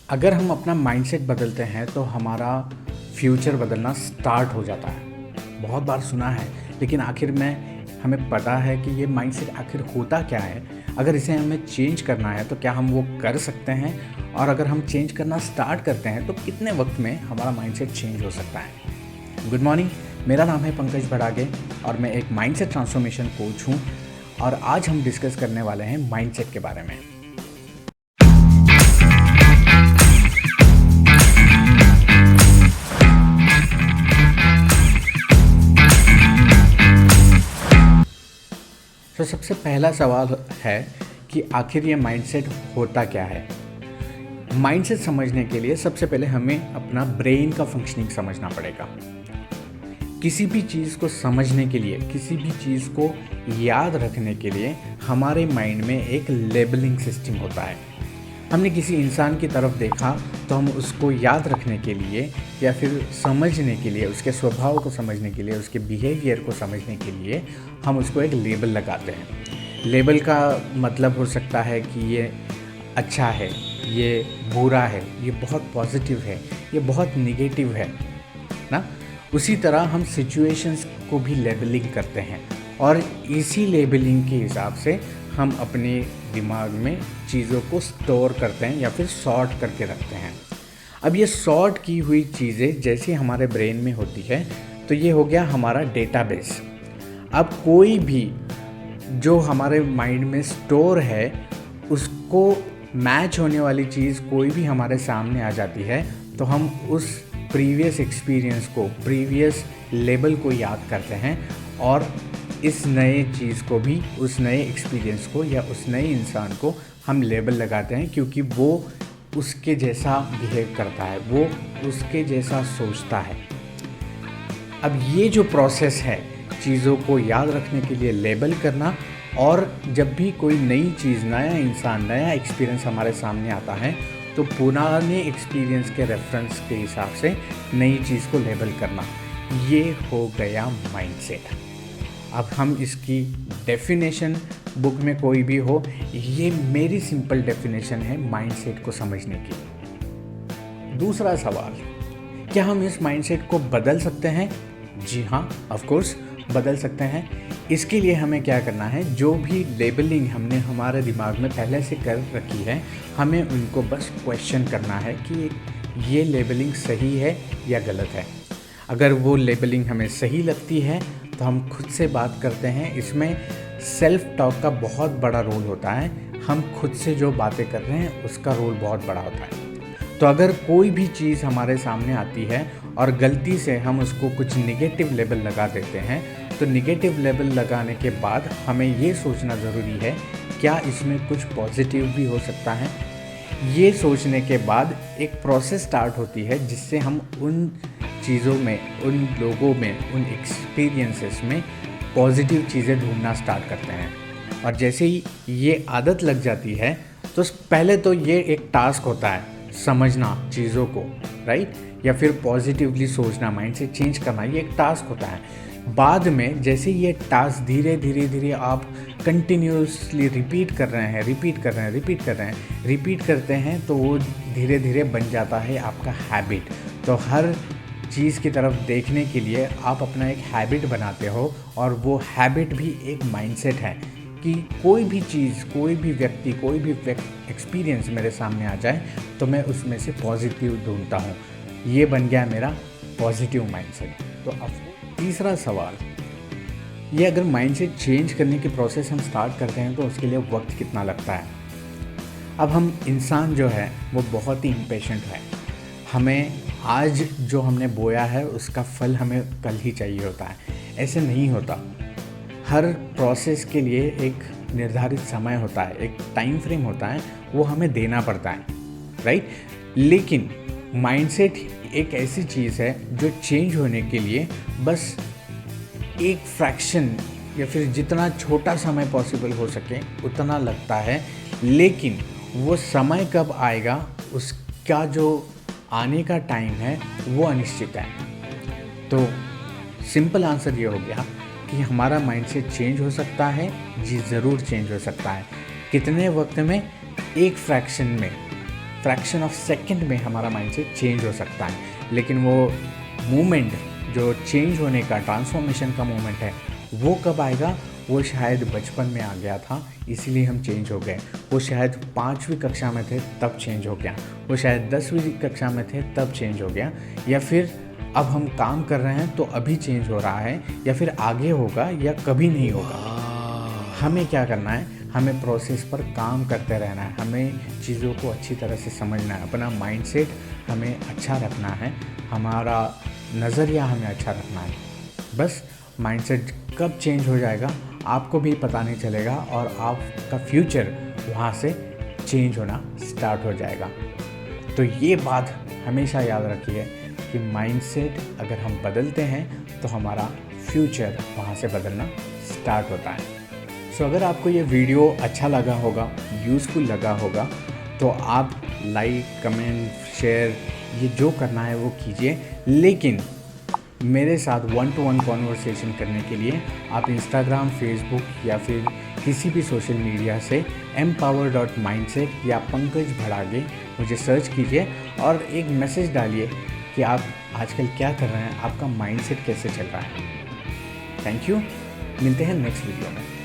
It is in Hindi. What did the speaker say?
अगर हम अपना माइंडसेट बदलते हैं तो हमारा फ्यूचर बदलना स्टार्ट हो जाता है। बहुत बार सुना है, लेकिन आखिर में हमें पता है कि ये माइंडसेट आखिर होता क्या है। अगर इसे हमें चेंज करना है तो क्या हम वो कर सकते हैं, और अगर हम चेंज करना स्टार्ट करते हैं तो कितने वक्त में हमारा माइंडसेट चेंज हो सकता है। गुड मॉर्निंग, मेरा नाम है पंकज भड़ागे और मैं एक माइंडसेट ट्रांसफॉर्मेशन कोच हूँ। और आज हम डिस्कस करने वाले हैं माइंडसेट के बारे में। तो सबसे पहला सवाल है कि आखिर ये माइंडसेट होता क्या है। माइंडसेट समझने के लिए सबसे पहले हमें अपना ब्रेन का फंक्शनिंग समझना पड़ेगा। किसी भी चीज़ को समझने के लिए, किसी भी चीज़ को याद रखने के लिए हमारे माइंड में एक लेबलिंग सिस्टम होता है। हमने किसी इंसान की तरफ देखा तो हम उसको याद रखने के लिए या फिर समझने के लिए, उसके स्वभाव को समझने के लिए, उसके बिहेवियर को समझने के लिए हम उसको एक लेबल लगाते हैं। लेबल का मतलब हो सकता है कि ये अच्छा है, ये बुरा है, ये बहुत पॉजिटिव है, ये बहुत निगेटिव है ना। उसी तरह हम सिचुएशंस को भी लेबलिंग करते हैं और इसी लेबलिंग के हिसाब से हम अपने दिमाग में चीज़ों को स्टोर करते हैं या फिर सॉर्ट करके रखते हैं। अब ये सॉर्ट की हुई चीज़ें जैसे हमारे ब्रेन में होती है तो ये हो गया हमारा डेटाबेस। अब कोई भी जो हमारे माइंड में स्टोर है उसको मैच होने वाली चीज़ कोई भी हमारे सामने आ जाती है तो हम उस प्रीवियस एक्सपीरियंस को, प्रीवियस लेबल को याद करते हैं और इस नए चीज़ को भी, उस नए एक्सपीरियंस को या उस नए इंसान को हम लेबल लगाते हैं, क्योंकि वो उसके जैसा बिहेव करता है, वो उसके जैसा सोचता है। अब ये जो प्रोसेस है चीज़ों को याद रखने के लिए लेबल करना, और जब भी कोई नई चीज़, नया इंसान, नया एक्सपीरियंस हमारे सामने आता है तो पुराने एक्सपीरियंस के रेफरेंस के हिसाब से नई चीज़ को लेबल करना, ये हो गया माइंडसेट। अब हम इसकी डेफिनेशन बुक में कोई भी हो, ये मेरी सिंपल डेफिनेशन है माइंडसेट को समझने की। दूसरा सवाल, क्या हम इस माइंडसेट को बदल सकते हैं? जी हाँ, ऑफ कोर्स बदल सकते हैं। इसके लिए हमें क्या करना है, जो भी लेबलिंग हमने हमारे दिमाग में पहले से कर रखी है, हमें उनको बस क्वेश्चन करना है कि ये लेबलिंग सही है या गलत है। अगर वो लेबलिंग हमें सही लगती है तो हम खुद से बात करते हैं। इसमें सेल्फ टॉक का बहुत बड़ा रोल होता है। हम खुद से जो बातें कर रहे हैं उसका रोल बहुत बड़ा होता है। तो अगर कोई भी चीज़ हमारे सामने आती है और गलती से हम उसको कुछ निगेटिव लेबल लगा देते हैं, तो निगेटिव लेबल लगाने के बाद हमें ये सोचना ज़रूरी है क्या इसमें कुछ पॉजिटिव भी हो सकता है। ये सोचने के बाद एक प्रोसेस स्टार्ट होती है जिससे हम उन चीज़ों में, उन लोगों में, उन एक्सपीरियंसेस में पॉजिटिव चीज़ें ढूंढना स्टार्ट करते हैं। और जैसे ही ये आदत लग जाती है तो पहले तो ये एक टास्क होता है समझना चीज़ों को, राइट, या फिर पॉजिटिवली सोचना, माइंड से चेंज करना, ये एक टास्क होता है। बाद में जैसे ये टास्क धीरे धीरे आप कंटिन्यूसली रिपीट कर रहे हैं, रिपीट करते हैं तो वो धीरे धीरे बन जाता है आपका हैबिट। तो हर चीज़ की तरफ देखने के लिए आप अपना एक हैबिट बनाते हो, और वो हैबिट भी एक माइंडसेट है कि कोई भी चीज़, कोई भी व्यक्ति, कोई भी एक्सपीरियंस मेरे सामने आ जाए तो मैं उसमें से पॉजिटिव ढूंढता हूँ। ये बन गया मेरा पॉजिटिव माइंडसेट। तो अब तीसरा सवाल, ये अगर माइंडसेट चेंज करने की प्रोसेस हम स्टार्ट करते हैं तो उसके लिए वक्त कितना लगता है। अब हम इंसान जो है वो बहुत ही इम्पेशेंट है। हमें आज जो हमने बोया है उसका फल हमें कल ही चाहिए होता है। ऐसे नहीं होता। हर प्रोसेस के लिए एक निर्धारित समय होता है, एक टाइम फ्रेम होता है, वो हमें देना पड़ता है, राइट। लेकिन माइंडसेट एक ऐसी चीज़ है जो चेंज होने के लिए बस एक फ्रैक्शन या फिर जितना छोटा समय पॉसिबल हो सके उतना लगता है। लेकिन वो समय कब आएगा, उसका जो आने का टाइम है वो अनिश्चित है। तो सिंपल आंसर ये हो गया कि हमारा माइंडसेट चेंज हो सकता है। जी ज़रूर चेंज हो सकता है। कितने वक्त में? एक फ्रैक्शन में। फ्रैक्शन ऑफ सेकंड में हमारा माइंडसेट चेंज हो सकता है, लेकिन वो मोमेंट जो चेंज होने का, ट्रांसफॉर्मेशन का मोमेंट है, वो कब आएगा? वो शायद बचपन में आ गया था, इसीलिए हम चेंज हो गए। वो शायद 5वीं कक्षा में थे तब चेंज हो गया, वो शायद 10वीं कक्षा में थे तब चेंज हो गया, या फिर अब हम काम कर रहे हैं तो अभी चेंज हो रहा है, या फिर आगे होगा या कभी नहीं होगा। हमें क्या करना है? हमें प्रोसेस पर काम करते रहना है, हमें चीज़ों को अच्छी तरह से समझना है, अपना माइंडसेट हमें अच्छा रखना है, हमारा नज़रिया हमें अच्छा रखना है। बस माइंडसेट कब चेंज हो जाएगा आपको भी पता नहीं चलेगा, और आपका फ्यूचर वहाँ से चेंज होना स्टार्ट हो जाएगा। तो ये बात हमेशा याद रखिए कि माइंडसेट अगर हम बदलते हैं तो हमारा फ्यूचर वहाँ से बदलना स्टार्ट होता है। सो अगर आपको ये वीडियो अच्छा लगा होगा, यूज़फुल लगा होगा, तो आप लाइक, कमेंट, शेयर, ये जो करना है वो कीजिए। लेकिन मेरे साथ 1-to-1 कॉन्वर्सेशन करने के लिए आप इंस्टाग्राम, फेसबुक या फिर किसी भी सोशल मीडिया से empower.mindset या पंकज भड़ागे मुझे सर्च कीजिए और एक मैसेज डालिए कि आप आजकल क्या कर रहे हैं, आपका माइंडसेट कैसे चल रहा है। थैंक यू, मिलते हैं नेक्स्ट वीडियो में।